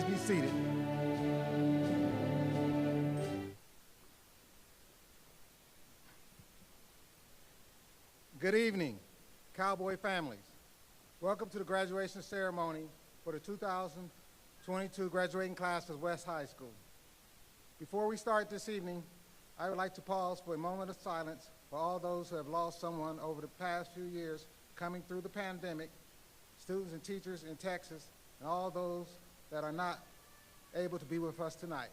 Please be seated. Good evening, Cowboy families. Welcome to the graduation ceremony for the 2022 graduating class of West High School. Before we start this evening, I would like to pause for a moment of silence for all those who have lost someone over the past few years coming through the pandemic, students and teachers in Texas, and all those that are not able to be with us tonight.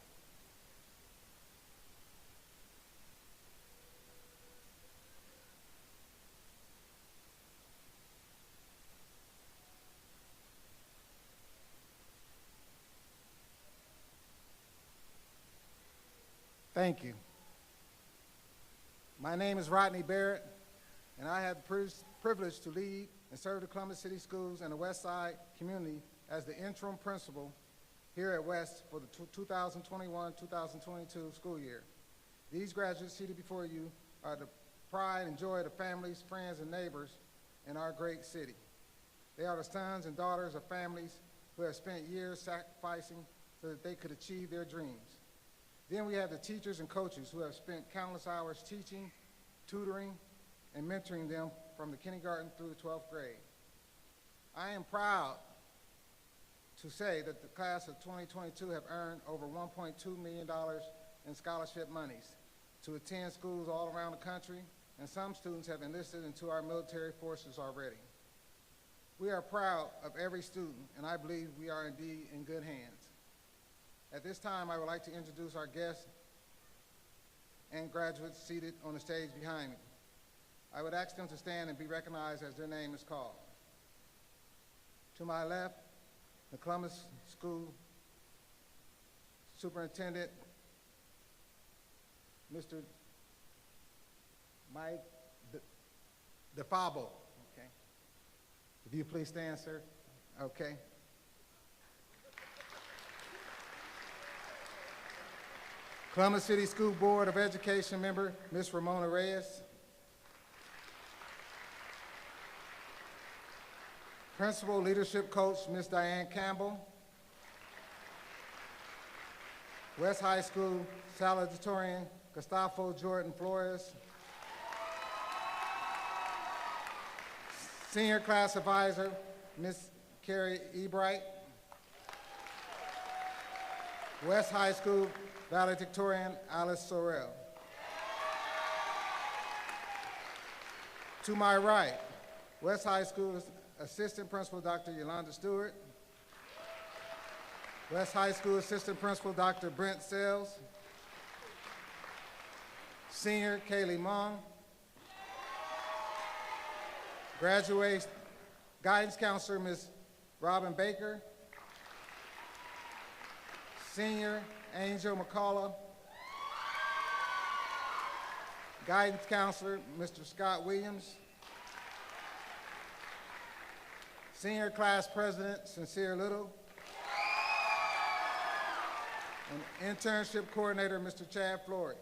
Thank you. My name is Rodney Barrett, and I have the privilege to lead and serve the Columbus City Schools and the West Side community as the interim principal here at West for the 2021-2022 school year. These graduates seated before you are the pride and joy of the families, friends, and neighbors in our great city. They are the sons and daughters of families who have spent years sacrificing so that they could achieve their dreams. Then we have the teachers and coaches who have spent countless hours teaching, tutoring, and mentoring them from the kindergarten through the 12th grade. I am proud to say that the class of 2022 have earned over $1.2 million in scholarship monies to attend schools all around the country, and some students have enlisted into our military forces already. We are proud of every student, and I believe we are indeed in good hands. At this time, I would like to introduce our guests and graduates seated on the stage behind me. I would ask them to stand and be recognized as their name is called. To my left, the Columbus School Superintendent, Mr. Mike DeFabo. Okay. If you please stand, sir. Okay. Columbus City School Board of Education member, Ms. Ramona Reyes. Principal Leadership Coach, Ms. Diane Campbell. West High School Salutatorian, Gustavo Jordan Flores. Senior Class Advisor, Ms. Carrie Ebright. West High School Valedictorian, Alice Sorrell. To my right, West High School Assistant Principal, Dr. Yolanda Stewart. West High School Assistant Principal, Dr. Brent Sells. Senior, Kaylee Mong. Graduate Guidance Counselor, Ms. Robin Baker. Senior, Angel McCullough. Guidance Counselor, Mr. Scott Williams. Senior Class President, Sincere Little. And Internship Coordinator, Mr. Chad Flores.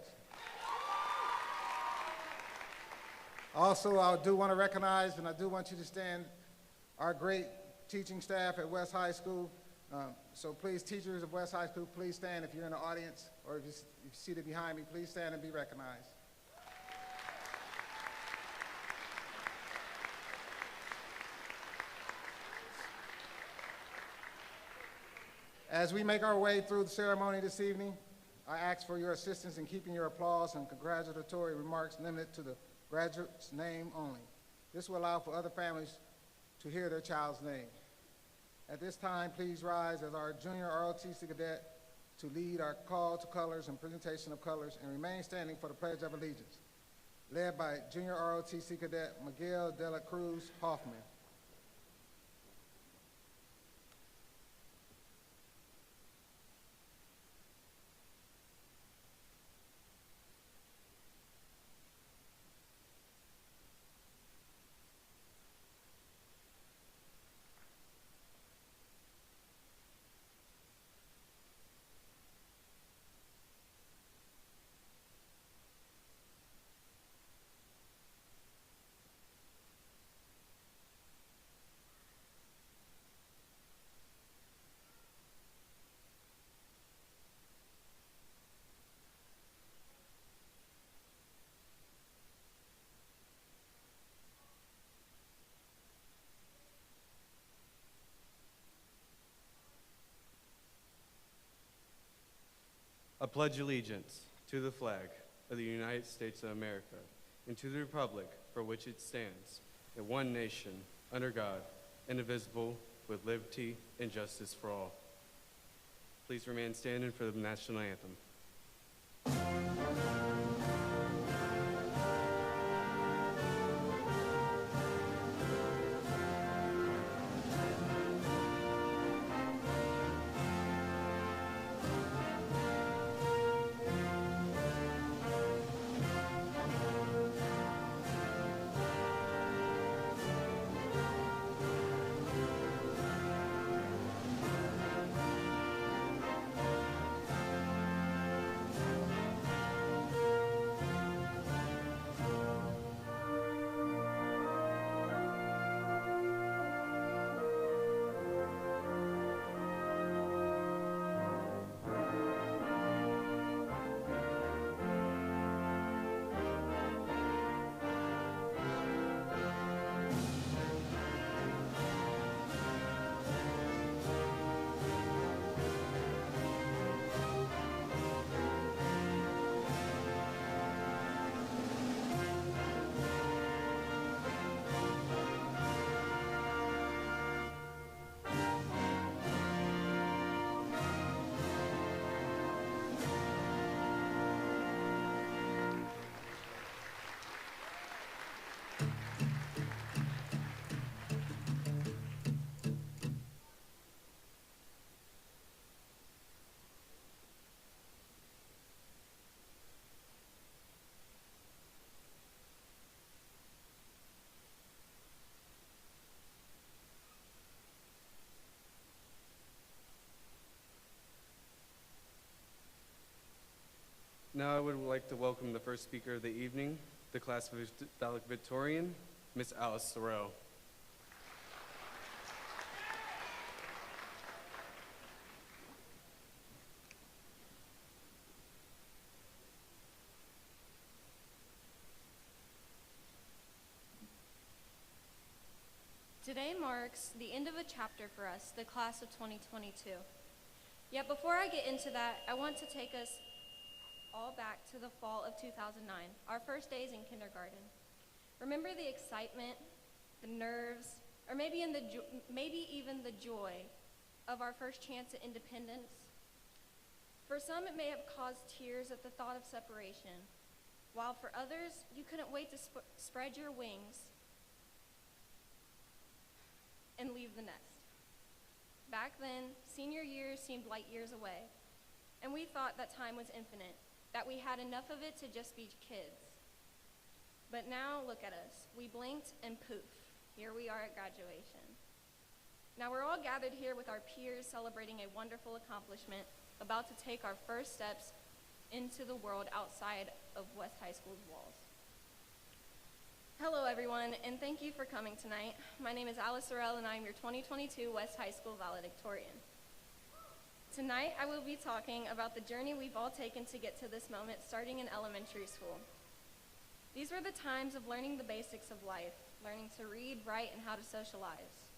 Also, I do want to recognize, and I do want you to stand, our great teaching staff at West High School. So please, teachers of West High School, please stand if you're in the audience, or if you're seated behind me, please stand and be recognized. As we make our way through the ceremony this evening, I ask for your assistance in keeping your applause and congratulatory remarks limited to the graduate's name only. This will allow for other families to hear their child's name. At this time, please rise as our junior ROTC cadet to lead our call to colors and presentation of colors, and remain standing for the Pledge of Allegiance, led by junior ROTC cadet Miguel de la Cruz Hoffman. I pledge allegiance to the flag of the United States of America and to the republic for which it stands, in one nation, under God, indivisible, with liberty and justice for all. Please remain standing for the national anthem. Now I would like to welcome the first speaker of the evening, the class of Valedictorian, Miss Alice Sorrell. Today marks the end of a chapter for us, the class of 2022. Yet before I get into that, I want to take us all back to the fall of 2009, our first days in kindergarten. Remember the excitement, the nerves, or maybe even the joy of our first chance at independence? For some, it may have caused tears at the thought of separation, while for others, you couldn't wait to spread your wings and leave the nest. Back then, senior year seemed light years away, and we thought that time was infinite, that we had enough of it to just be kids. But now, look at us. We blinked and poof, here we are at graduation. Now we're all gathered here with our peers celebrating a wonderful accomplishment, about to take our first steps into the world outside of West High School's walls. Hello everyone, and thank you for coming tonight. My name is Alice Sorrell, and I am your 2022 West High School Valedictorian. Tonight, I will be talking about the journey we've all taken to get to this moment, starting in elementary school. These were the times of learning the basics of life, learning to read, write, and how to socialize,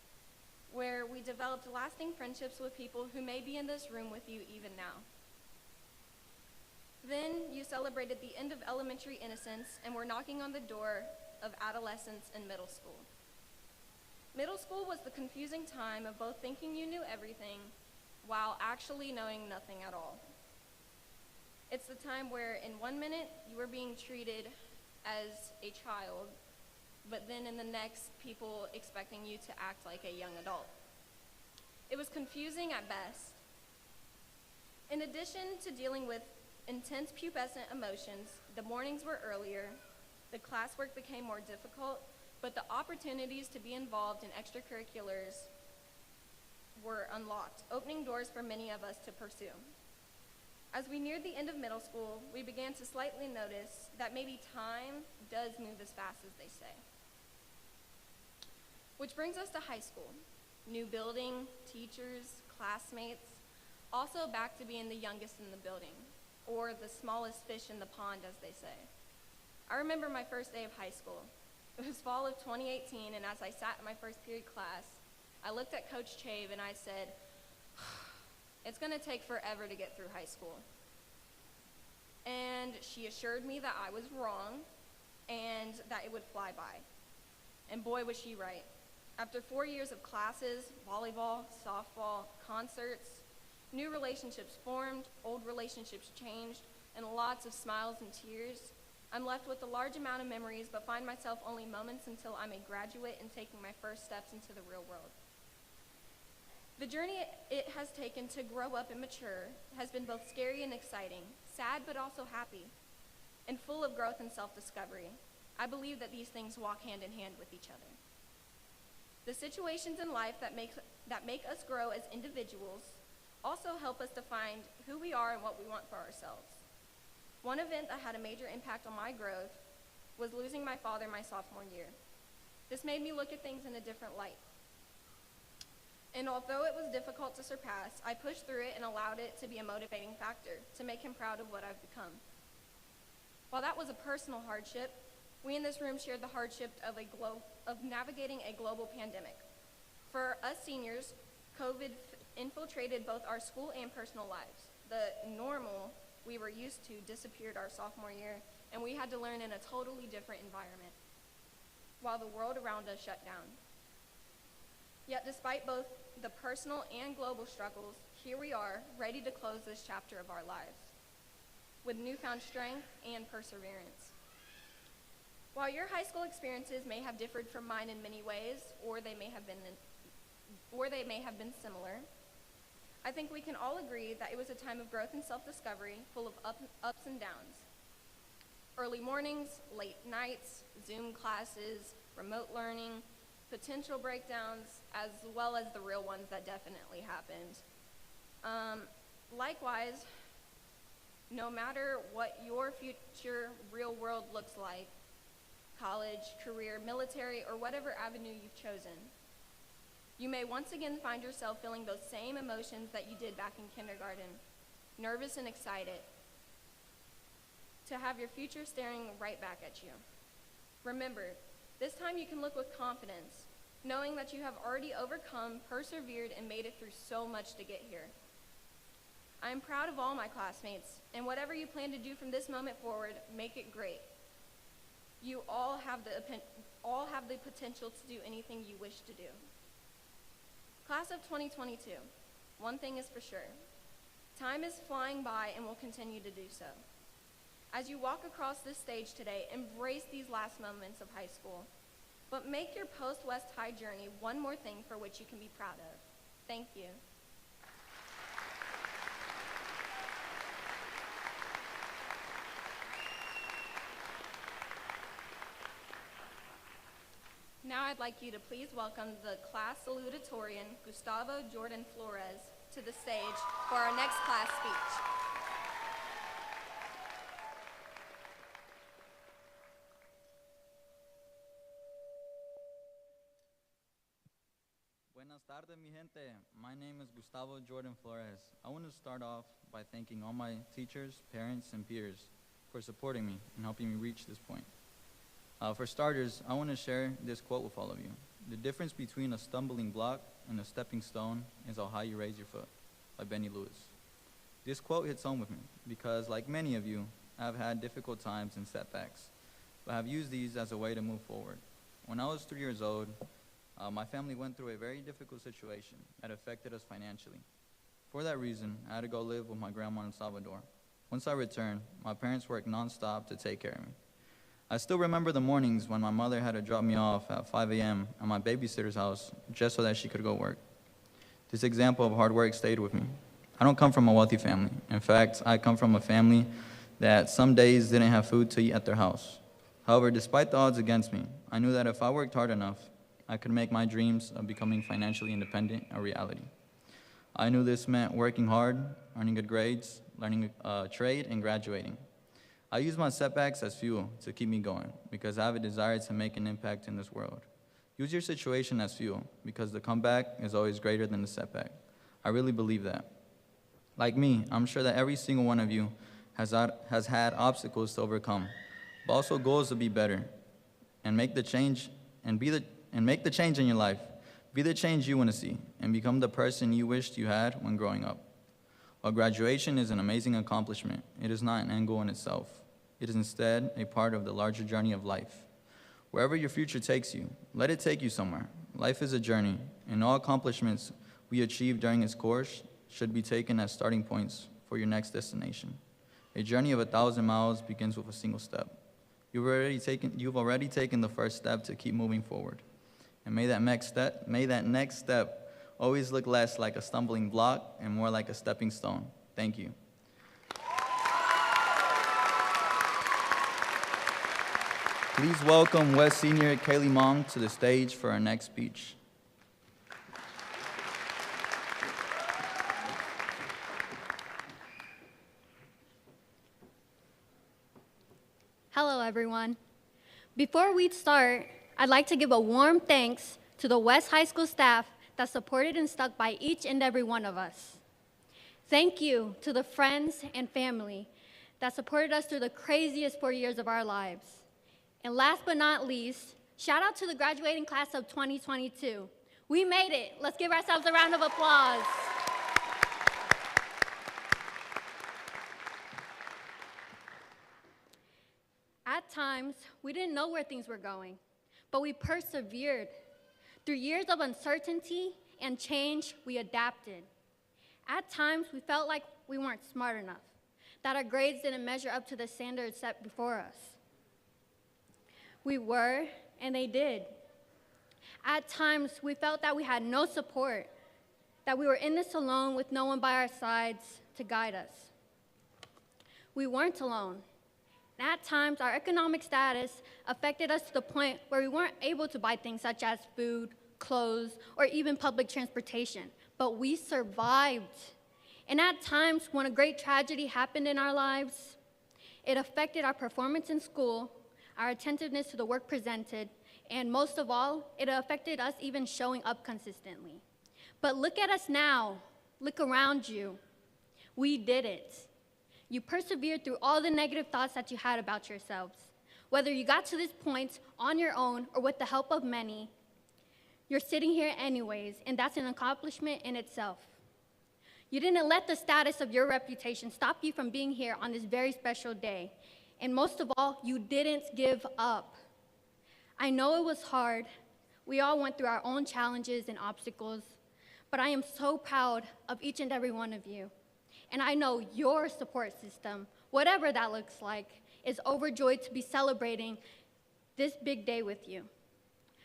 where we developed lasting friendships with people who may be in this room with you even now. Then you celebrated the end of elementary innocence and were knocking on the door of adolescence and middle school. Middle school was the confusing time of both thinking you knew everything while actually knowing nothing at all. It's the time where in 1 minute you were being treated as a child, but then in the next, people expecting you to act like a young adult. It was confusing at best. In addition to dealing with intense pubescent emotions, the mornings were earlier, the classwork became more difficult, but the opportunities to be involved in extracurriculars were unlocked, opening doors for many of us to pursue. As we neared the end of middle school, we began to slightly notice that maybe time does move as fast as they say. Which brings us to high school. New building, teachers, classmates, also back to being the youngest in the building, or the smallest fish in the pond, as they say. I remember my first day of high school. It was fall of 2018, and as I sat in my first period class, I looked at Coach Chave and I said, it's gonna take forever to get through high school. and she assured me that I was wrong and that it would fly by. And boy, was she right. After 4 years of classes, volleyball, softball, concerts, new relationships formed, old relationships changed, and lots of smiles and tears, I'm left with a large amount of memories, but find myself only moments until I'm a graduate and taking my first steps into the real world. The journey it has taken to grow up and mature has been both scary and exciting, sad but also happy, and full of growth and self-discovery. I believe that these things walk hand in hand with each other. The situations in life that make us grow as individuals also help us define who we are and what we want for ourselves. One event that had a major impact on my growth was losing my father my sophomore year. This made me look at things in a different light. And although it was difficult to surpass, I pushed through it and allowed it to be a motivating factor to make him proud of what I've become. While that was a personal hardship, we in this room shared the hardship of navigating a global pandemic. For us seniors, COVID infiltrated both our school and personal lives. The normal we were used to disappeared our sophomore year, and we had to learn in a totally different environment, while the world around us shut down. Yet despite both the personal and global struggles, here we are, ready to close this chapter of our lives, with newfound strength and perseverance. While your high school experiences may have differed from mine in many ways, or they may have been similar, I think we can all agree that it was a time of growth and self-discovery, full of ups and downs. Early mornings, late nights, Zoom classes, remote learning, potential breakdowns, as well as the real ones that definitely happened. Likewise, no matter what your future real world looks like, college, career, military, or whatever avenue you've chosen, you may once again find yourself feeling those same emotions that you did back in kindergarten, nervous and excited, to have your future staring right back at you. Remember, this time you can look with confidence, knowing that you have already overcome, persevered, and made it through so much to get here. I am proud of all my classmates, and whatever you plan to do from this moment forward, make it great. You all have the potential to do anything you wish to do. Class of 2022, one thing is for sure. Time is flying by and will continue to do so. As you walk across this stage today, embrace these last moments of high school, but make your post-West High journey one more thing for which you can be proud of. Thank you. Now I'd like you to please welcome the class salutatorian, Gustavo Jordan Flores, to the stage for our next class speech. Buenas tardes, mi gente. My name is Gustavo Jordan Flores. I want to start off by thanking all my teachers, parents, and peers for supporting me and helping me reach this point. For starters, I want to share this quote with all of you. The difference between a stumbling block and a stepping stone is how high you raise your foot, by Benny Lewis. This quote hits home with me because, like many of you, I've had difficult times and setbacks, but have used these as a way to move forward. When I was 3 years old, my family went through a very difficult situation that affected us financially. For that reason, I had to go live with my grandma in El Salvador. Once I returned, my parents worked nonstop to take care of me. I still remember the mornings when my mother had to drop me off at 5 a.m. at my babysitter's house just so that she could go work. This example of hard work stayed with me. I don't come from a wealthy family. In fact, I come from a family that some days didn't have food to eat at their house. However, despite the odds against me, I knew that if I worked hard enough, I could make my dreams of becoming financially independent a reality. I knew this meant working hard, earning good grades, learning a trade, and graduating. I use my setbacks as fuel to keep me going because I have a desire to make an impact in this world. Use your situation as fuel because the comeback is always greater than the setback. I really believe that. Like me, I'm sure that every single one of you has had obstacles to overcome, but also goals to be better and make the change make the change in your life. Be the change you want to see and become the person you wished you had when growing up. While graduation is an amazing accomplishment, it is not an end goal in itself. It is instead a part of the larger journey of life. Wherever your future takes you, let it take you somewhere. Life is a journey, and all accomplishments we achieve during its course should be taken as starting points for your next destination. A journey of 1,000 miles begins with a single step. You've already taken the first step to keep moving forward. And may that next step always look less like a stumbling block and more like a stepping stone. Thank you. Please welcome West Senior Kaylee Mong to the stage for our next speech. Hello, everyone. Before we start, I'd like to give a warm thanks to the West High School staff that supported and stuck by each and every one of us. Thank you to the friends and family that supported us through the craziest 4 years of our lives. And last but not least, shout out to the graduating class of 2022. We made it. Let's give ourselves a round of applause. At times, we didn't know where things were going, but we persevered. Through years of uncertainty and change, we adapted. At times, we felt like we weren't smart enough, that our grades didn't measure up to the standards set before us. We were, and they did. At times, we felt that we had no support, that we were in this alone with no one by our sides to guide us. We weren't alone. At times, our economic status affected us to the point where we weren't able to buy things such as food, clothes, or even public transportation, but we survived. And at times, when a great tragedy happened in our lives, it affected our performance in school, our attentiveness to the work presented, and most of all, it affected us even showing up consistently. But look at us now. Look around you. We did it. You persevered through all the negative thoughts that you had about yourselves. Whether you got to this point on your own or with the help of many, you're sitting here anyways, and that's an accomplishment in itself. You didn't let the status of your reputation stop you from being here on this very special day. And most of all, you didn't give up. I know it was hard. We all went through our own challenges and obstacles, but I am so proud of each and every one of you. And I know your support system, whatever that looks like, is overjoyed to be celebrating this big day with you.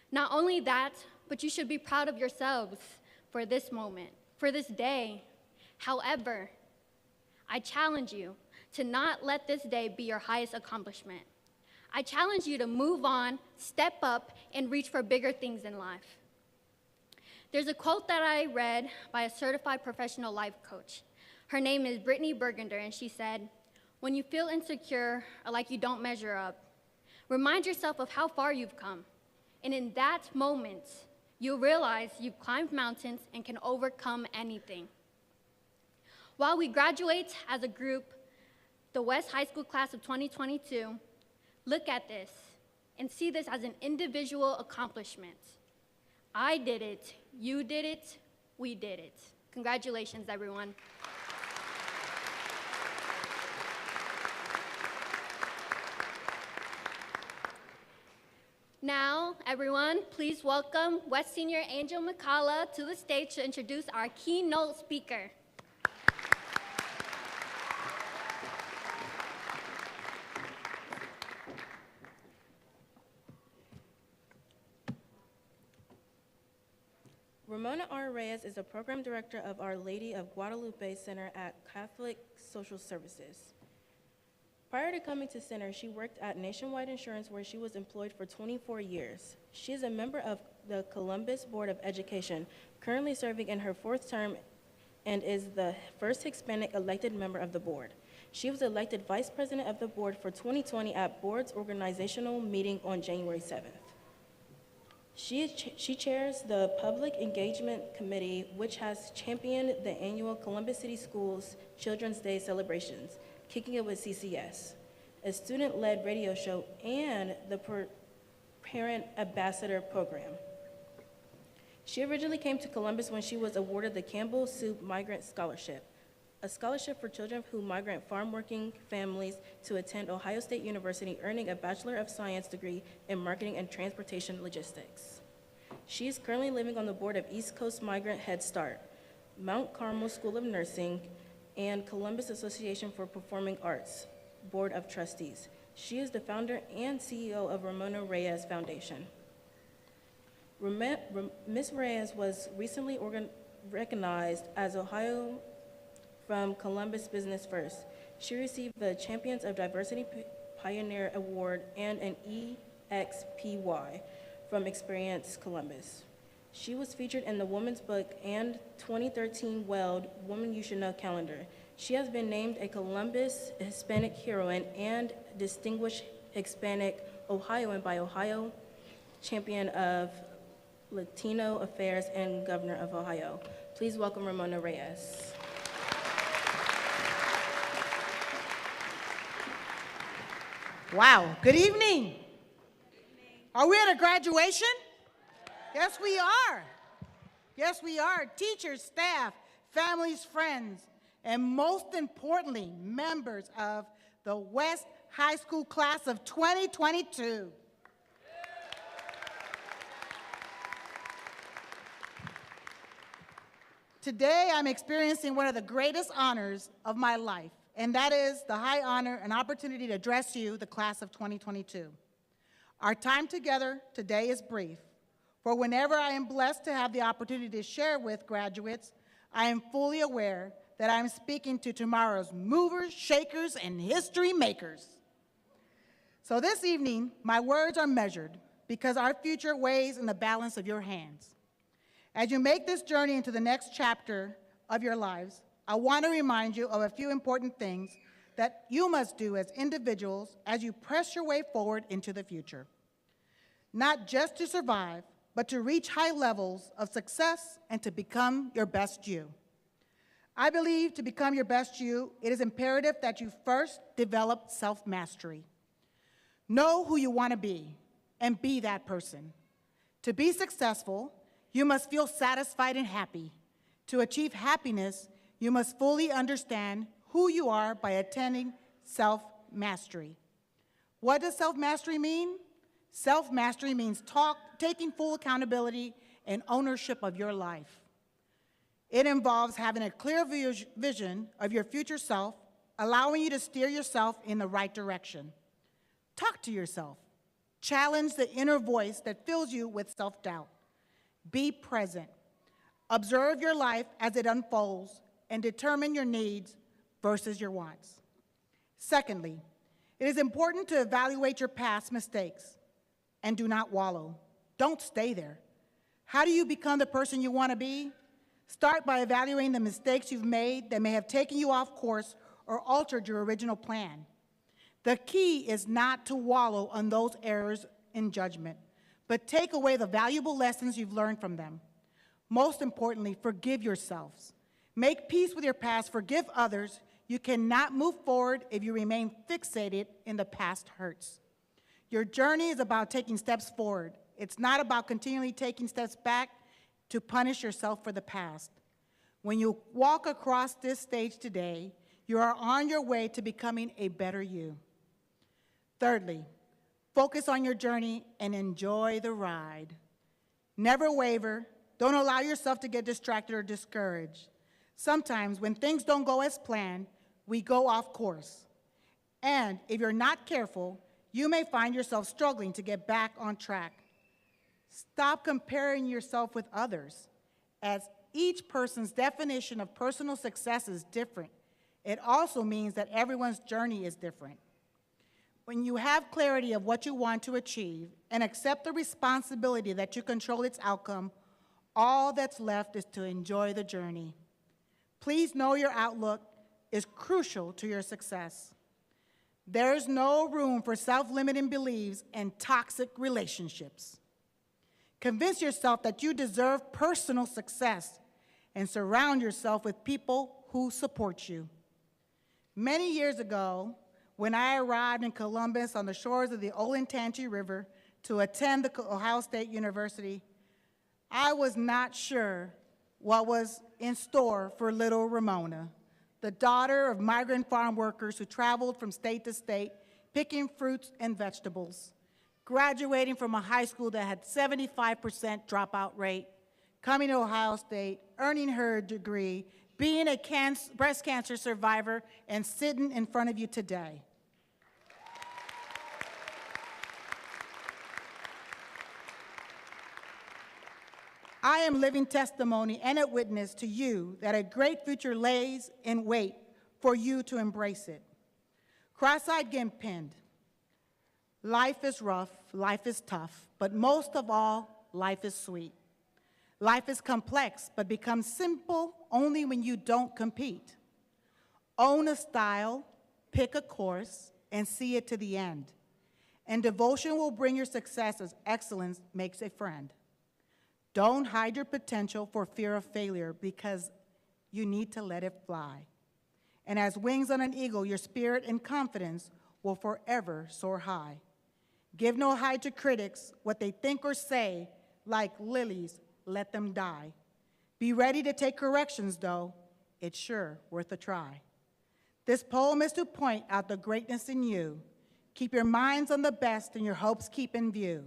Not only that, but you should be proud of yourselves for this moment, for this day. However, I challenge you to not let this day be your highest accomplishment. I challenge you to move on, step up, and reach for bigger things in life. There's a quote that I read by a certified professional life coach. Her name is Brittany Burgunder, and she said, "When you feel insecure or like you don't measure up, remind yourself of how far you've come. And in that moment, you'll realize you've climbed mountains and can overcome anything." While we graduate as a group, the West High School class of 2022, look at this and see this as an individual accomplishment. I did it, you did it, we did it. Congratulations, everyone. Now, everyone, please welcome West Senior Angel McCalla to the stage to introduce our keynote speaker. Ramona R. Reyes is the program director of Our Lady of Guadalupe Center at Catholic Social Services. Prior to coming to Center, she worked at Nationwide Insurance, where she was employed for 24 years. She is a member of the Columbus Board of Education, currently serving in her 4th term, and is the first Hispanic elected member of the board. She was elected vice president of the board for 2020 at board's organizational meeting on January 7th. She chairs the Public Engagement Committee, which has championed the annual Columbus City Schools Children's Day celebrations, Kicking It with CCS, a student-led radio show, and the Parent Ambassador Program. She originally came to Columbus when she was awarded the Campbell Soup Migrant Scholarship. a scholarship for children who migrant farm-working families to attend Ohio State University, earning a Bachelor of Science degree in Marketing and Transportation Logistics. She is currently living on the board of East Coast Migrant Head Start, Mount Carmel School of Nursing, and Columbus Association for Performing Arts Board of Trustees. She is the founder and CEO of Ramona Reyes Foundation. Ms. Reyes was recently recognized as Ohio from Columbus Business First. She received the Champions of Diversity Pioneer Award and an EXPY from Experience Columbus. She was featured in the Woman's Book and 2013 Weld Woman You Should Know calendar. She has been named a Columbus Hispanic Heroine and Distinguished Hispanic Ohioan by Ohio Champion of Latino Affairs and Governor of Ohio. Please welcome Ramona Reyes. Wow, good evening. Are we at a graduation? Yes, we are. Yes, we are. Teachers, staff, families, friends, and most importantly, members of the West High School class of 2022. Today, I'm experiencing one of the greatest honors of my life, and that is the high honor and opportunity to address you, the class of 2022. Our time together today is brief, for whenever I am blessed to have the opportunity to share with graduates, I am fully aware that I am speaking to tomorrow's movers, shakers, and history makers. So this evening, my words are measured because our future weighs in the balance of your hands. As you make this journey into the next chapter of your lives, I want to remind you of a few important things that you must do as individuals as you press your way forward into the future. Not just to survive, but to reach high levels of success and to become your best you. I believe to become your best you, it is imperative that you first develop self-mastery. Know who you want to be and be that person. To be successful, you must feel satisfied and happy. To achieve happiness, you must fully understand who you are by attending self-mastery. What does self-mastery mean? Self-mastery means taking full accountability and ownership of your life. It involves having a clear vision of your future self, allowing you to steer yourself in the right direction. Talk to yourself. Challenge the inner voice that fills you with self-doubt. Be present. Observe your life as it unfolds and determine your needs versus your wants. Secondly, it is important to evaluate your past mistakes and do not wallow. Don't stay there. How do you become the person you want to be? Start by evaluating the mistakes you've made that may have taken you off course or altered your original plan. The key is not to wallow on those errors in judgment, but take away the valuable lessons you've learned from them. Most importantly, forgive yourselves. Make peace with your past, forgive others. You cannot move forward if you remain fixated in the past hurts. Your journey is about taking steps forward. It's not about continually taking steps back to punish yourself for the past. When you walk across this stage today, you are on your way to becoming a better you. Thirdly, focus on your journey and enjoy the ride. Never waver. Don't allow yourself to get distracted or discouraged. Sometimes when things don't go as planned, we go off course. And if you're not careful, you may find yourself struggling to get back on track. Stop comparing yourself with others, as each person's definition of personal success is different. It also means that everyone's journey is different. When you have clarity of what you want to achieve and accept the responsibility that you control its outcome, all that's left is to enjoy the journey. Please know your outlook is crucial to your success. There is no room for self-limiting beliefs and toxic relationships. Convince yourself that you deserve personal success and surround yourself with people who support you. Many years ago, when I arrived in Columbus on the shores of the Olentangy River to attend the Ohio State University, I was not sure what was in store for little Ramona. the daughter of migrant farm workers who traveled from state to state, picking fruits and vegetables, graduating from a high school that had 75% dropout rate, coming to Ohio State, earning her degree, being a breast cancer survivor, and sitting in front of you today. I am living testimony and a witness to you that a great future lays in wait for you to embrace it. Cross-eyed Gimpin, life is rough, life is tough, but most of all, life is sweet. Life is complex, but becomes simple only when you don't compete. Own a style, pick a course, and see it to the end. And devotion will bring your success as excellence makes a friend. Don't hide your potential for fear of failure because you need to let it fly. And as wings on an eagle, your spirit and confidence will forever soar high. Give no hide to critics what they think or say, like lilies, let them die. Be ready to take corrections, though. It's sure worth a try. This poem is to point out the greatness in you. Keep your minds on the best and your hopes keep in view.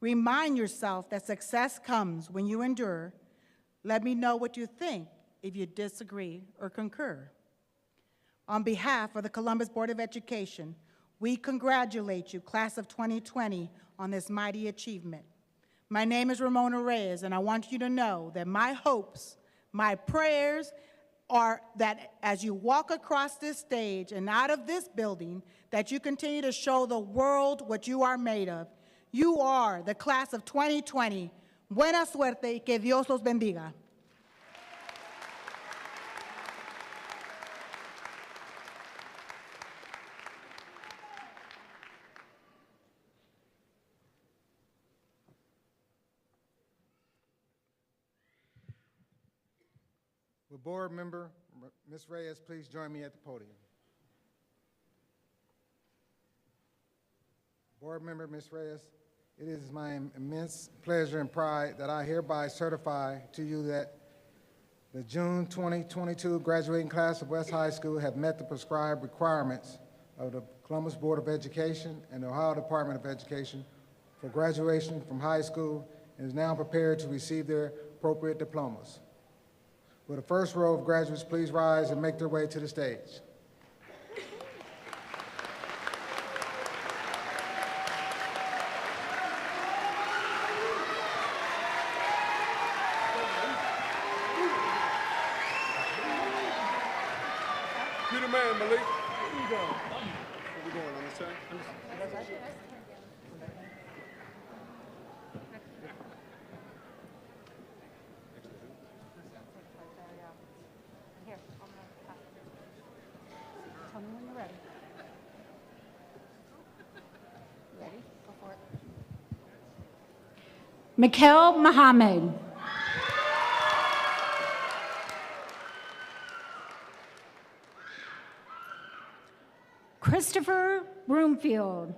Remind yourself that success comes when you endure. Let me know what you think if you disagree or concur. On behalf of the Columbus Board of Education, we congratulate you, class of 2020, on this mighty achievement. My name is Ramona Reyes, and I want you to know that my hopes, my prayers are that as you walk across this stage and out of this building, that you continue to show the world what you are made of. You are the class of 2020. Buena suerte y que Dios los bendiga. Will board member Ms. Reyes please join me at the podium? Board member Ms. Reyes, it is my immense pleasure and pride that I hereby certify to you that the June 2022 graduating class of West High School have met the prescribed requirements of the Columbus Board of Education and the Ohio Department of Education for graduation from high school and is now prepared to receive their appropriate diplomas. Will the first row of graduates please rise and make their way to the stage? You the man, Malik. Where you going? Where we going on this side? Tell me when you're ready. Ready? Go for it. Mikhail Mohammed. Christopher Broomfield.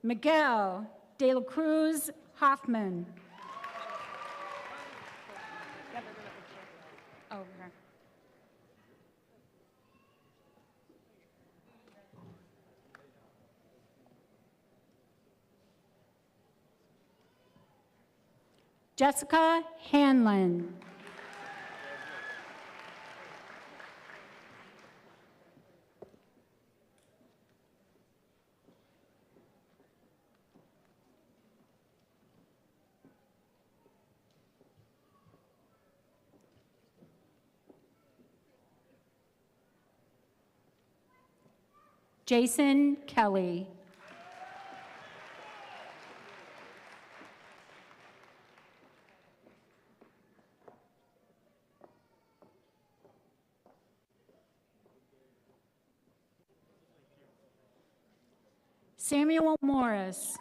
Miguel de la Cruz Hoffman. Over. Jessica Hanlon. Jason Kelly. Samuel Morris.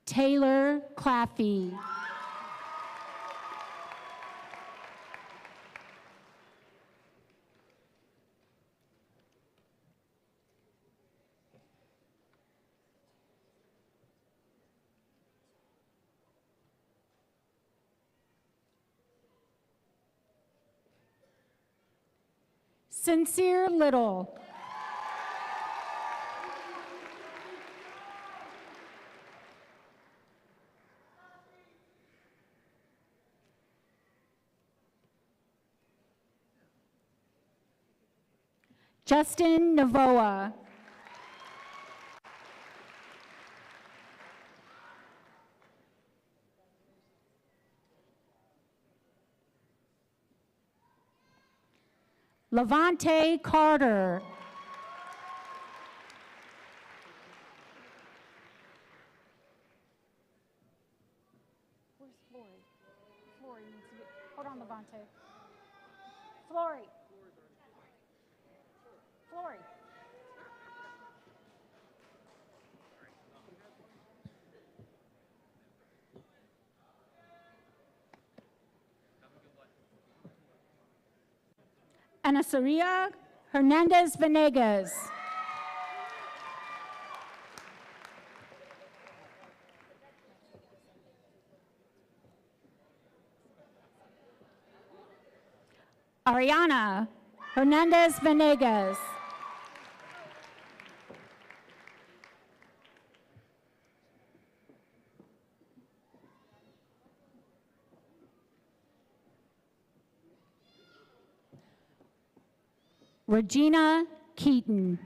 Taylor Claffey. Sincere Little. Justin Navoa. Levante Carter. Where's Flory? Flory needs to get, hold on, Levante. Flory. Flory. Anasaria Hernandez Venegas. Ariana Hernandez Venegas. Regina Keaton.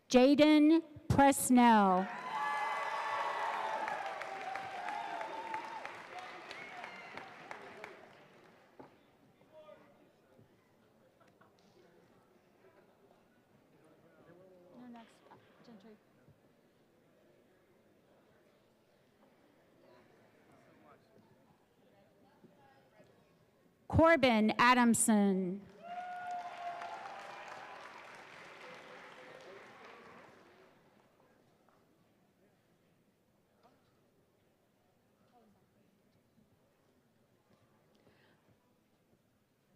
Jaden Presnell. Corbin Adamson.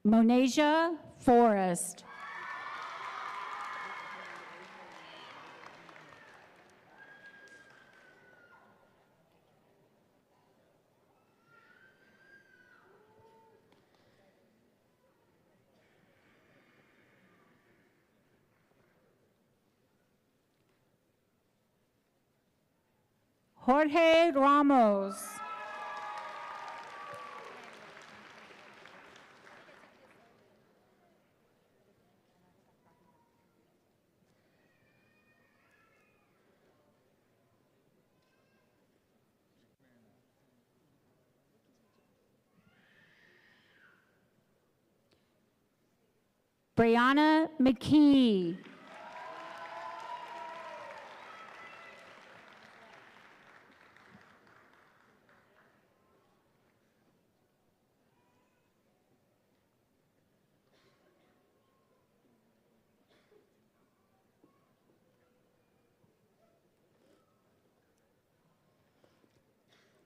Monasia Forrest. Jorge Ramos. Brianna McKee.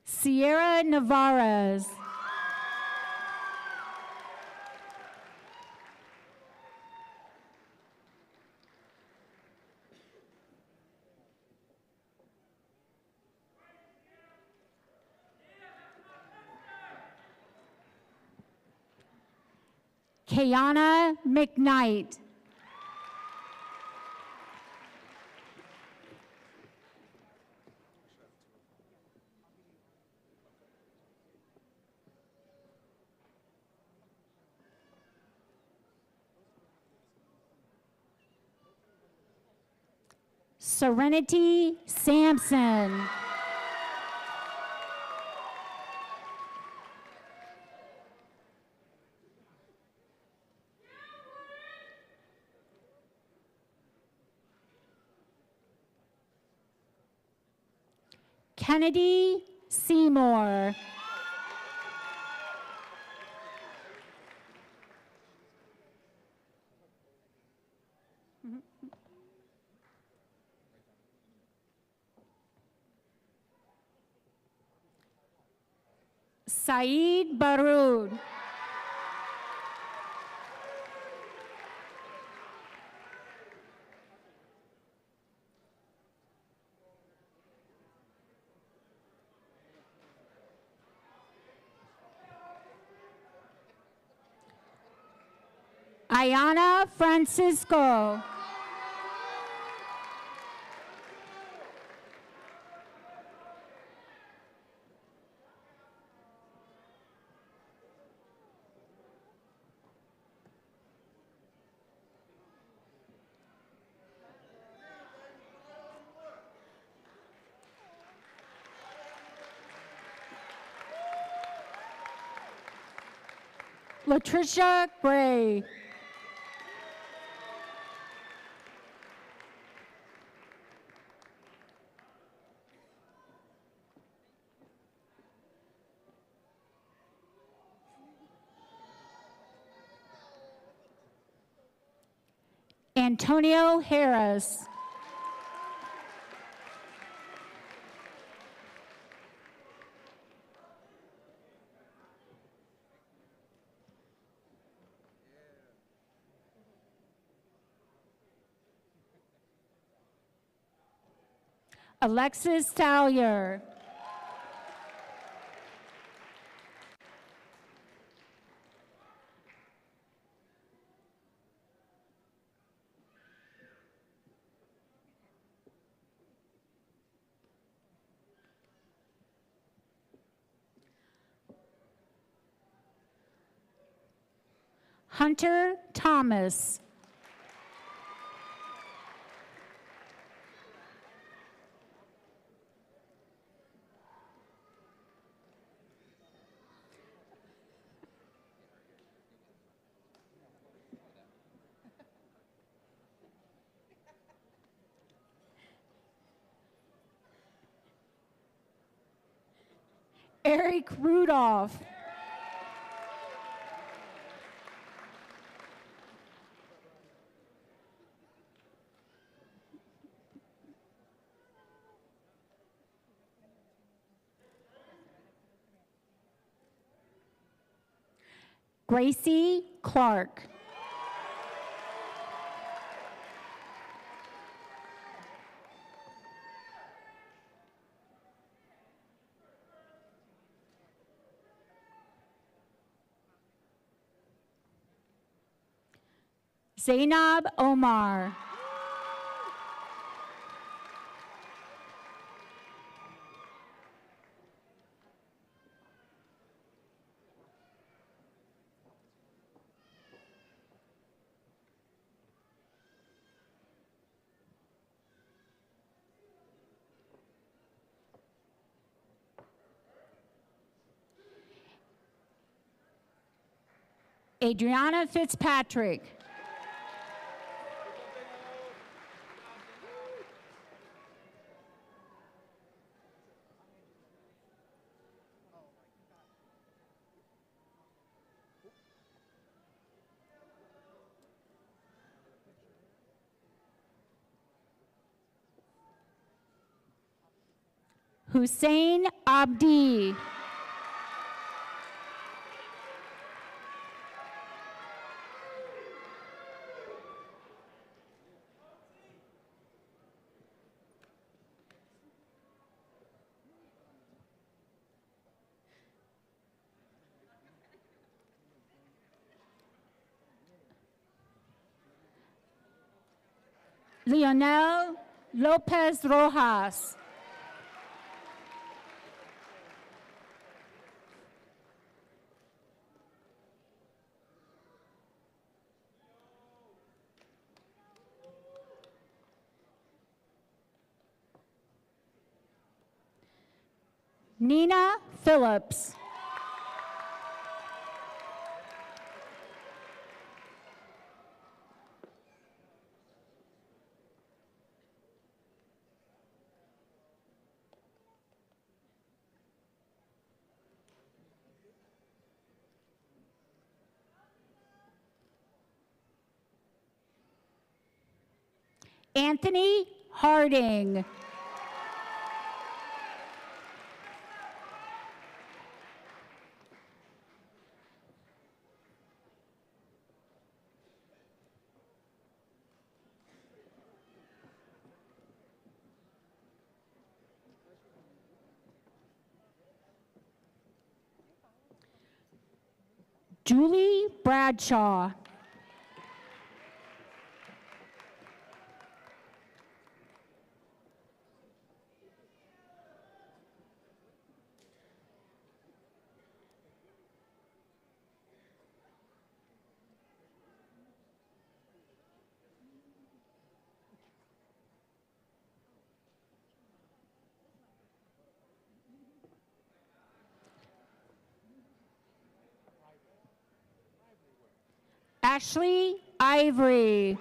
Sierra Navarez. Kayana McKnight. Serenity Sampson. Kennedy Seymour. Saeed Baroud. Ayana Francisco. Latricia Gray. Antonio Harris. Alexis Salyer. Hunter Thomas. Eric Rudolph. Gracie Clark. Zainab Omar. Adriana Fitzpatrick. Hussein Abdi. Leonel Lopez Rojas. Nina Phillips. Anthony Harding. Julie Bradshaw. Ashley Ivory.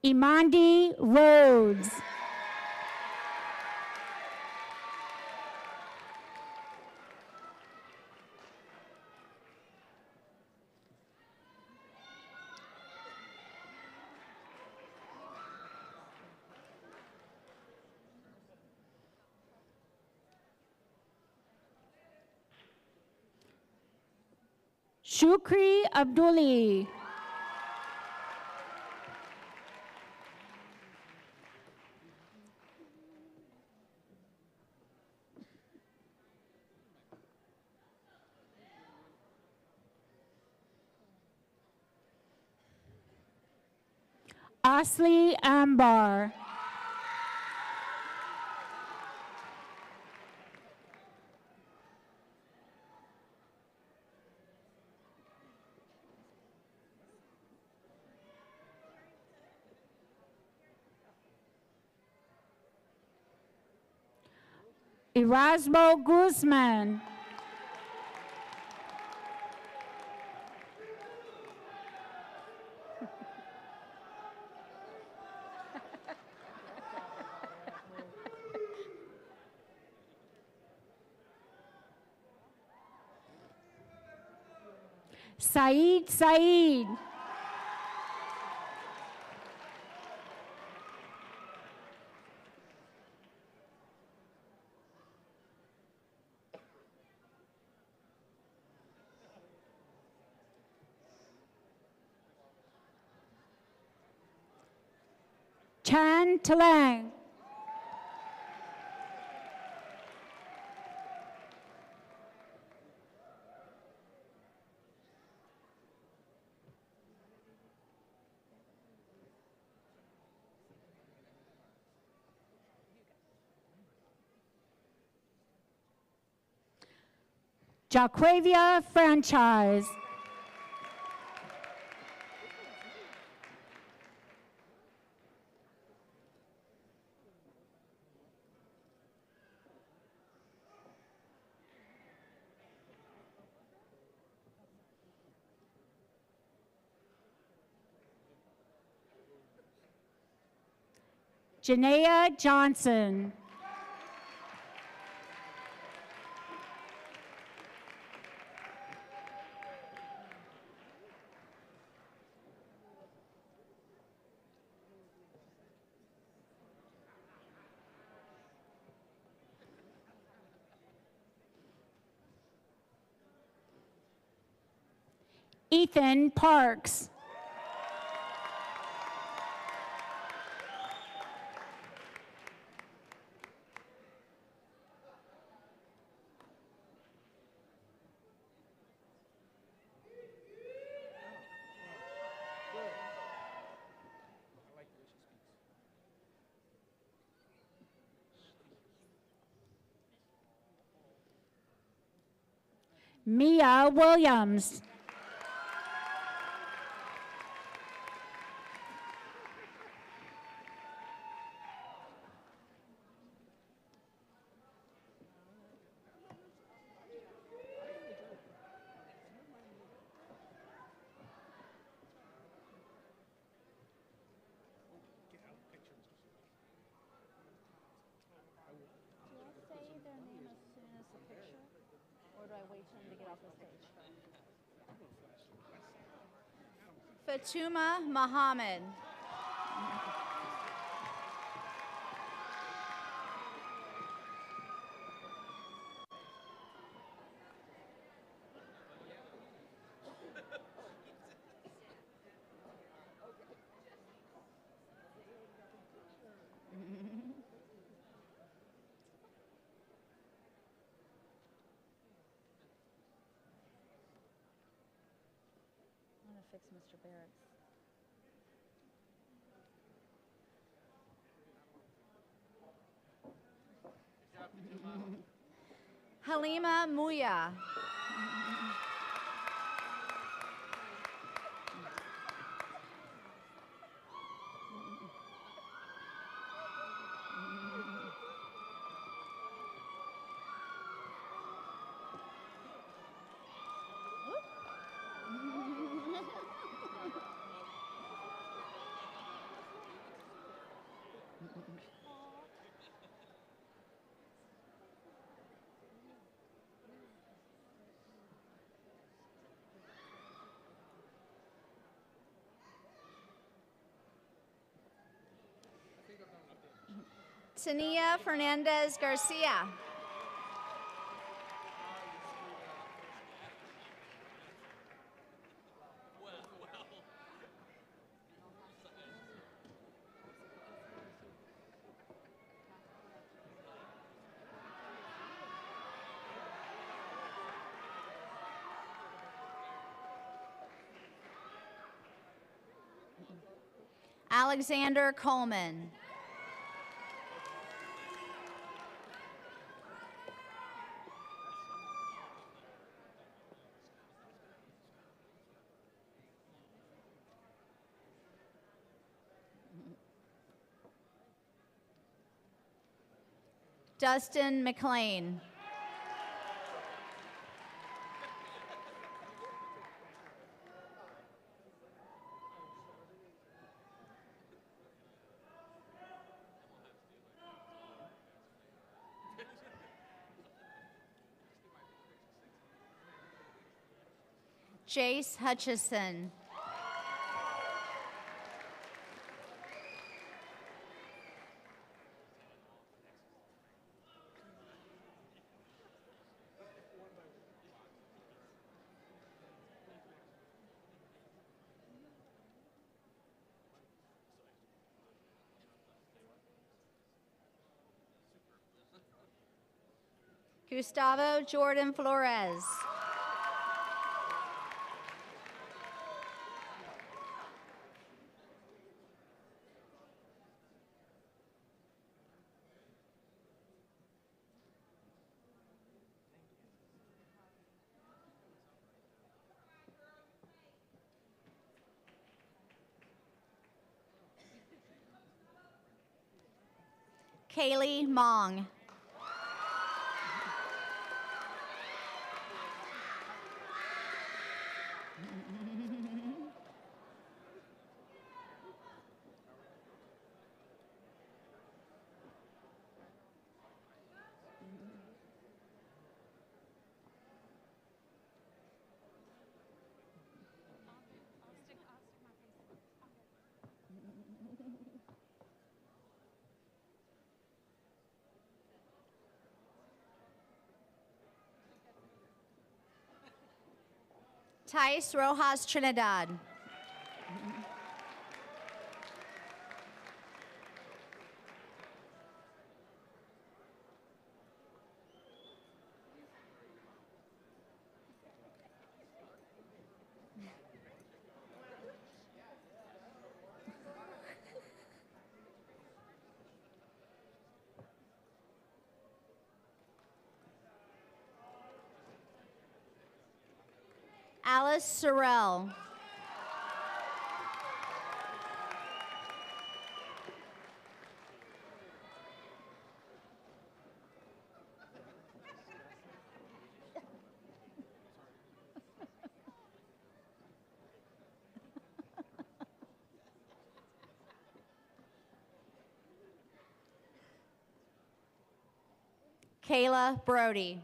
Imandi Rhodes. Shukri Abduli. Asli Ambar. Erasmo Guzman. Saeed Saeed. Chan Talang. Jaquavia Franchise. Janaea Johnson. Ethan Parks. Mia Williams. Say their name as soon as the picture, or do I wait for them to get off the stage? Fatuma Muhammad. I'm going to fix Mr. Barrett's. Halima Muya. Tania Fernandez Garcia. Alexander Coleman. Dustin McLean. Jace Hutchison. Gustavo Jordan Flores. Kaylee Mong. Thais Rojas Trinidad. Alice Sorrell. Kayla Brody.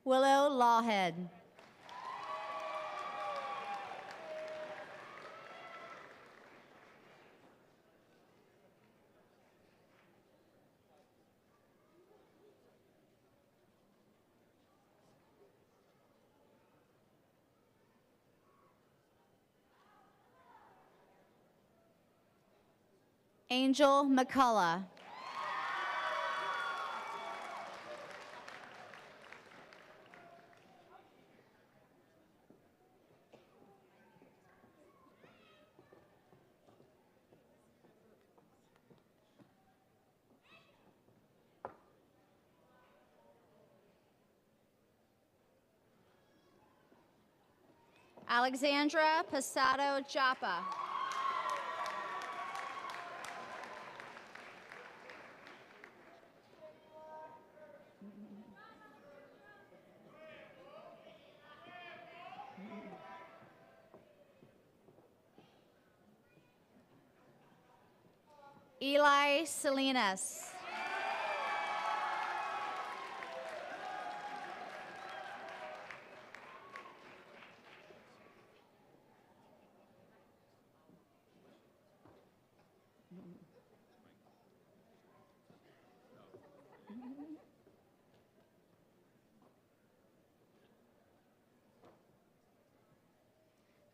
Willow Lawhead. Angel McCullough. Alexandra Pasado Japa. Eli Salinas.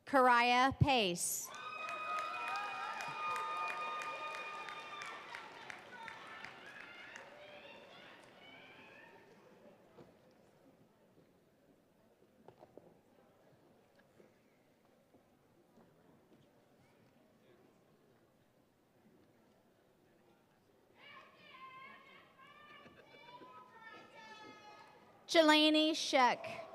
Kariah Pace. Jelani Sheck.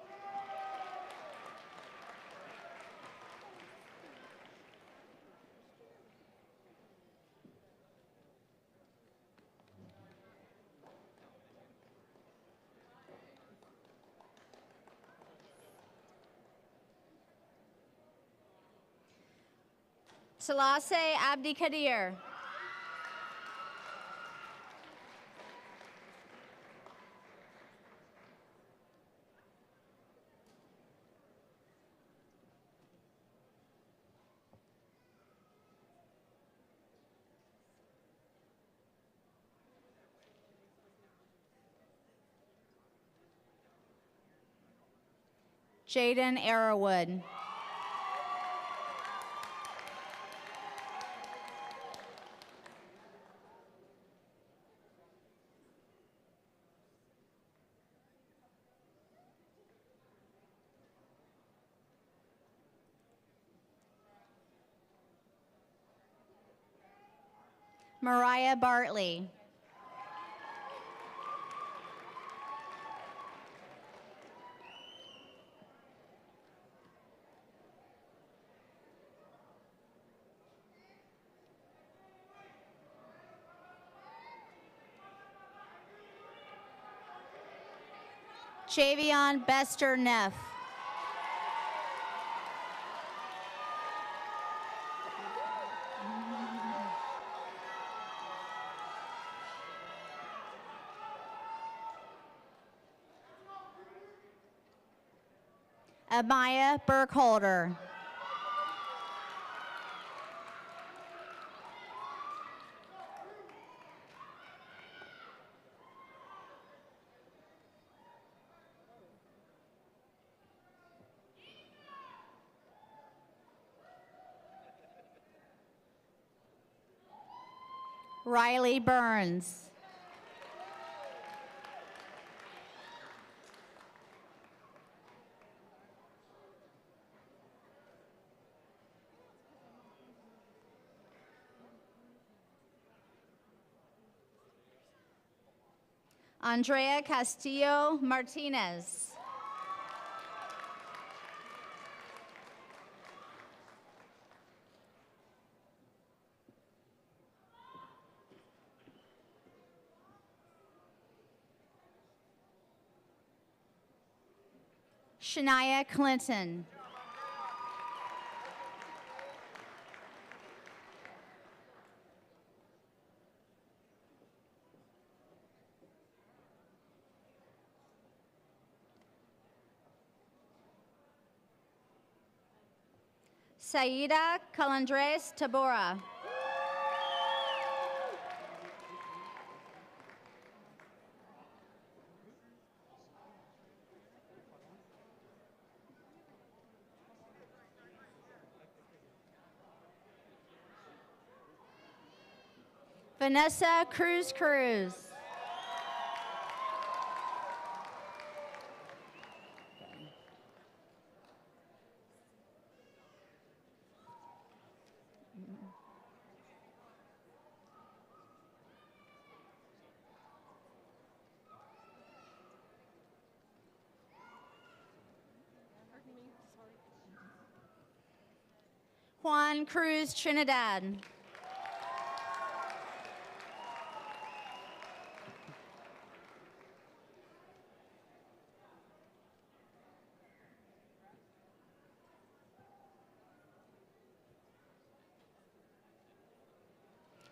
Selassie Abdi Kadir. Jaden Arrowwood. Mariah Bartley. Javion Bester Neff. Amaya Burkholder. Riley Burns. Andrea Castillo Martinez. Shania Clinton. Saida Calandres Tabora. Vanessa Cruz Cruz. Juan Cruz Trinidad.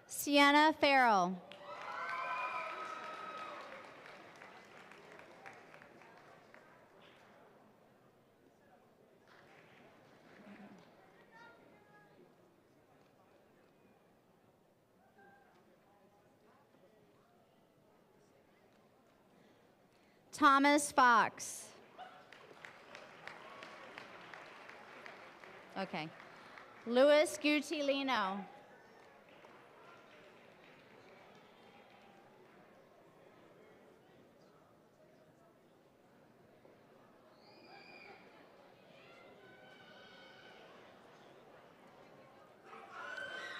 Sienna Farrell. Thomas Fox. Okay. Luis Gutilino.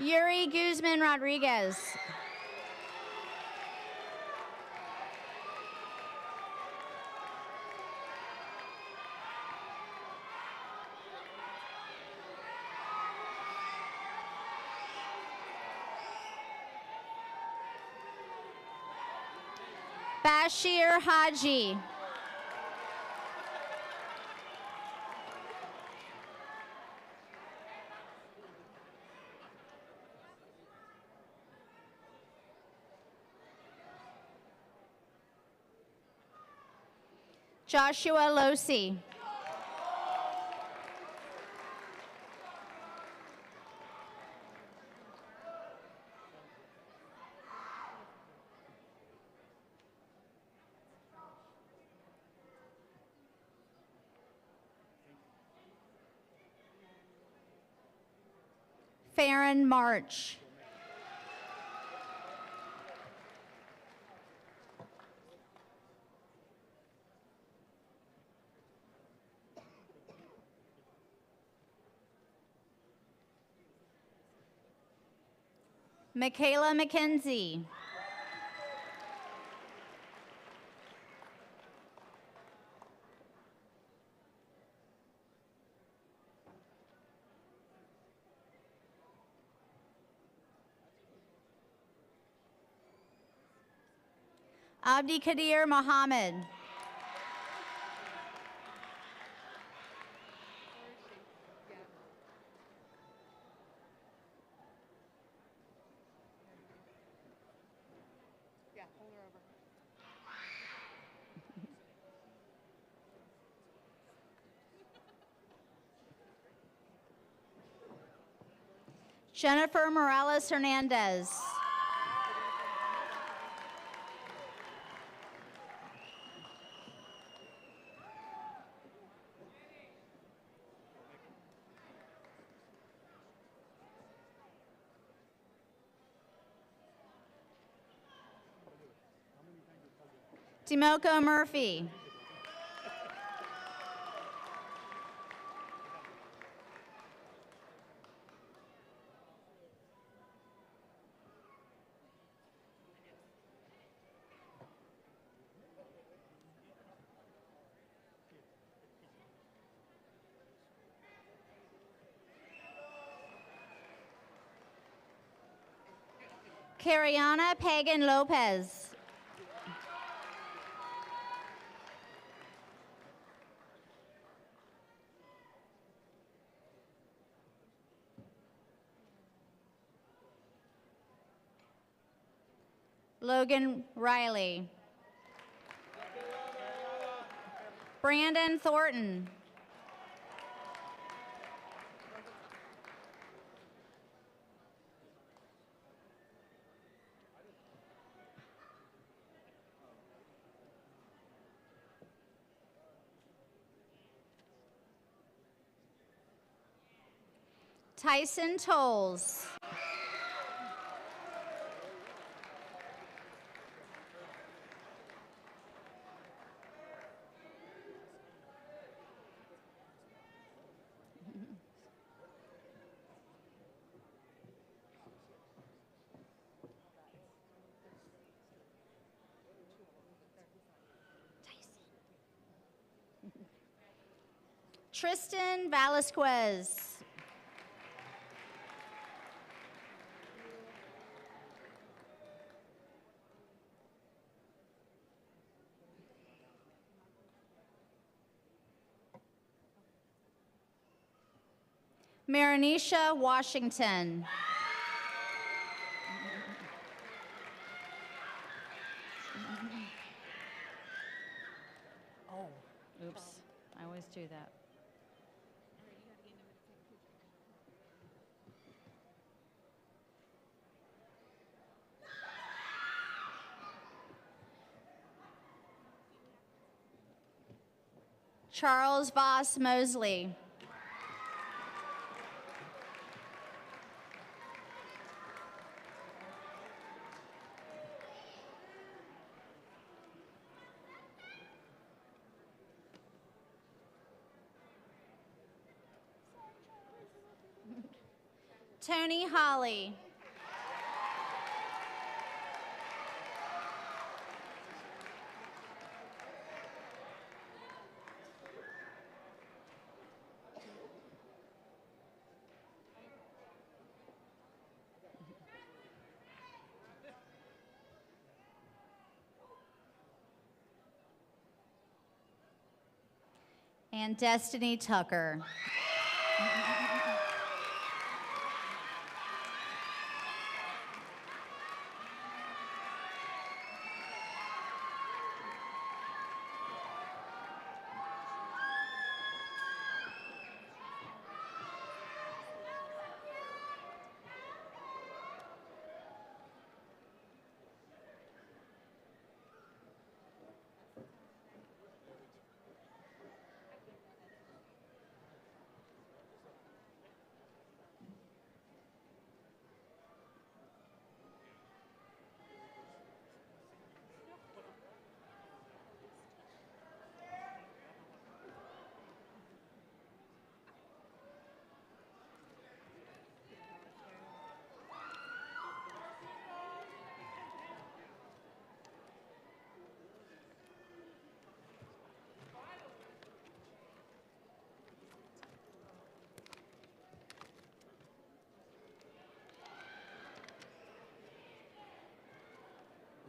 Yuri Guzman Rodriguez. Bashir Haji. Joshua Losi. Farron March. Michaela McKenzie. Abdi Kadir Mohammed. Jennifer Morales Hernandez. Timoko Murphy. Cariana Pagan Lopez. Logan Riley. Brandon Thornton. Tyson Tolles. Tristan Velasquez. Marinisha Washington. Oh, oops. I always do that. Charles Voss Mosley. Tony Holly. And Destiny Tucker.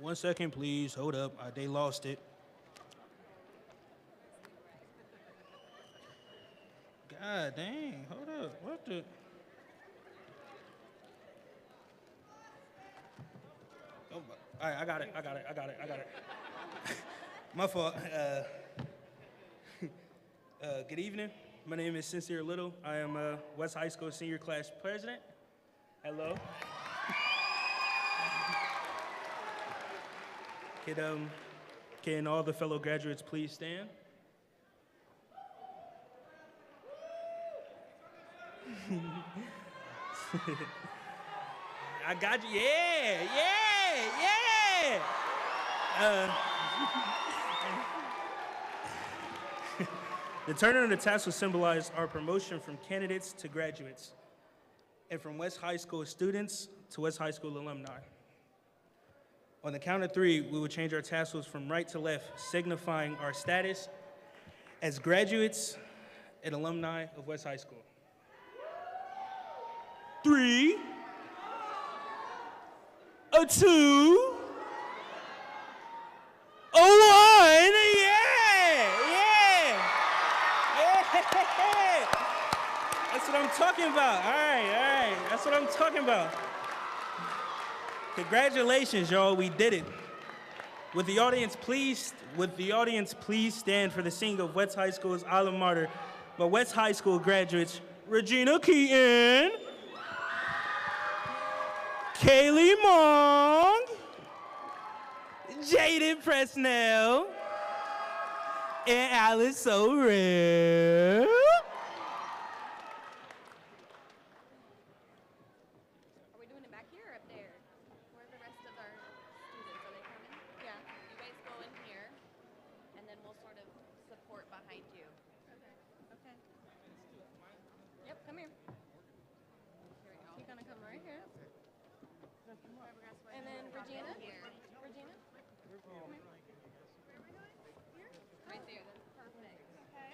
One second, please. Hold up. They lost it. God dang. Hold up. What the? Oh, all right, I got it. My fault. Good evening. My name is Sincere Little. I am West High School Senior Class President. Hello. Can all the fellow graduates please stand? I got you. Yeah. The turning of the tassel symbolized our promotion from candidates to graduates, and from West High School students to West High School alumni. On the count of three, we will change our tassels from right to left, signifying our status as graduates and alumni of West High School. 3, 2, 1, yeah! That's what I'm talking about. All right, that's what I'm talking about. Congratulations, y'all, we did it. Would the audience please stand for the singing of West High School's alma mater, my West High School graduates, Regina Keaton, Kaylee Mong, Jaden Presnell, and Alice O'Reilly. And then Regina? Regina? Right there, that's perfect. Okay.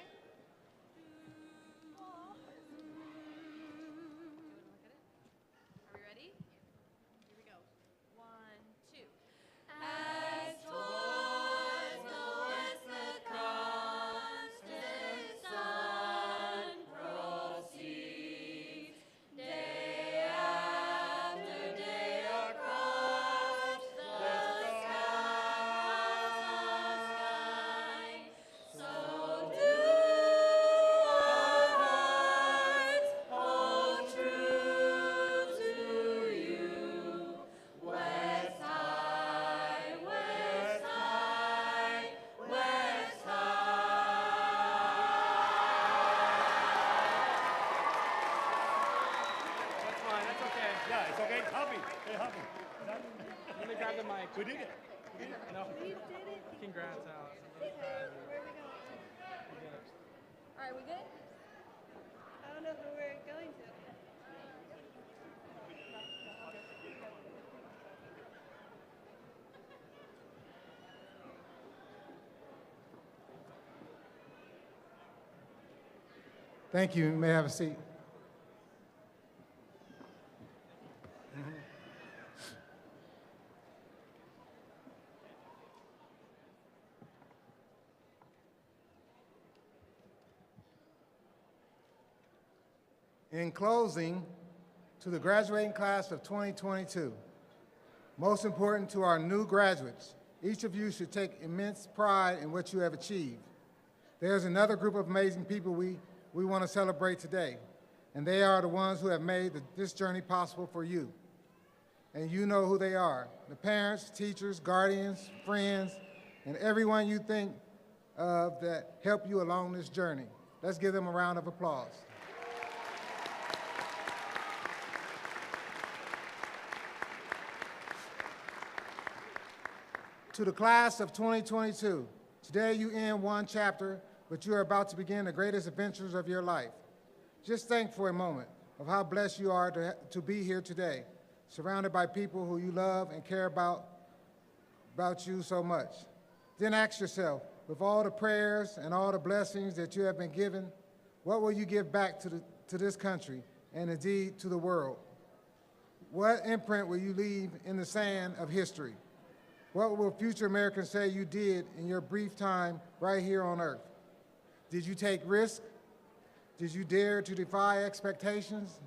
Are we ready? Here we go. 1, 2. As towards the west the constant sun proceeds, day after day across the sky, so do our hearts hold true to you. West High, West High, West That's fine, that's okay. Yeah, it's okay. Help me. Hey, help me. Let me grab the mic. We did it. No. Congrats, Alice. I'm really proud of you. Where are we going? All right, we good? I don't know where we're going to. Thank you. You may have a seat. In closing, to the graduating class of 2022, most important to our new graduates, each of you should take immense pride in what you have achieved. There's another group of amazing people we want to celebrate today, and they are the ones who have made this journey possible for you. And you know who they are: the parents, teachers, guardians, friends, and everyone you think of that helped you along this journey. Let's give them a round of applause. To the class of 2022, today you end one chapter, but you are about to begin the greatest adventures of your life. Just think for a moment of how blessed you are to be here today, surrounded by people who you love and care about you so much. Then ask yourself, with all the prayers and all the blessings that you have been given, what will you give back to this country and indeed to the world? What imprint will you leave in the sand of history? What will future Americans say you did in your brief time right here on Earth? Did you take risks? Did you dare to defy expectations?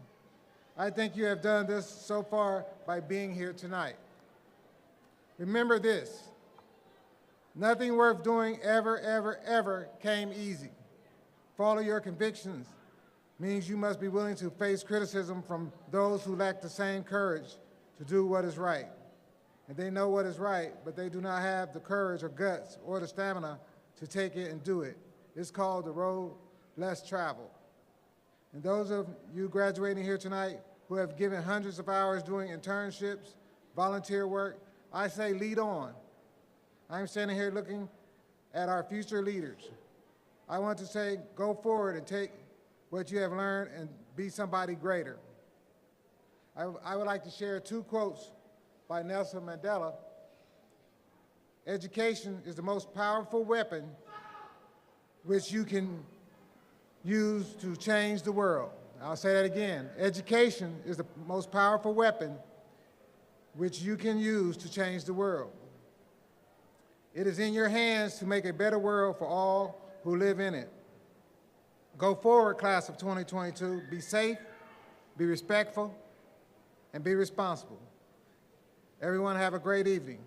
I think you have done this so far by being here tonight. Remember this: nothing worth doing ever came easy. Follow your convictions means you must be willing to face criticism from those who lack the same courage to do what is right. And they know what is right, but they do not have the courage or guts or the stamina to take it and do it. It's called the road less traveled. And those of you graduating here tonight who have given hundreds of hours doing internships, volunteer work, I say lead on. I'm standing here looking at our future leaders. I want to say go forward and take what you have learned and be somebody greater. I would like to share 2 quotes by Nelson Mandela. Education is the most powerful weapon which you can use to change the world. I'll say that again. Education is the most powerful weapon which you can use to change the world. It is in your hands to make a better world for all who live in it. Go forward, class of 2022. Be safe, be respectful, and be responsible. Everyone have a great evening.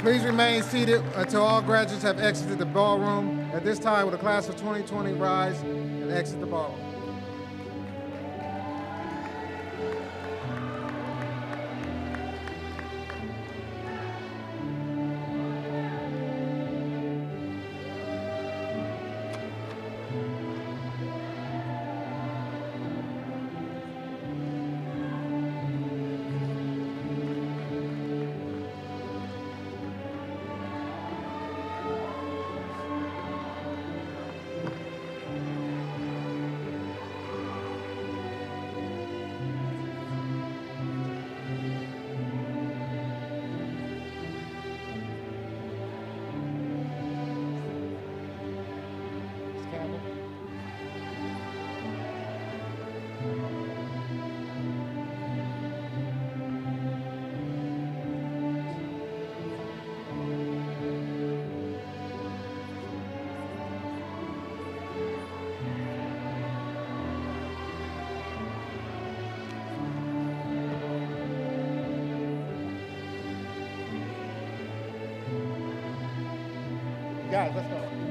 Please remain seated until all graduates have exited the ballroom. At this time, will the class of 2020 rise and exit the ballroom? Guys, let's go.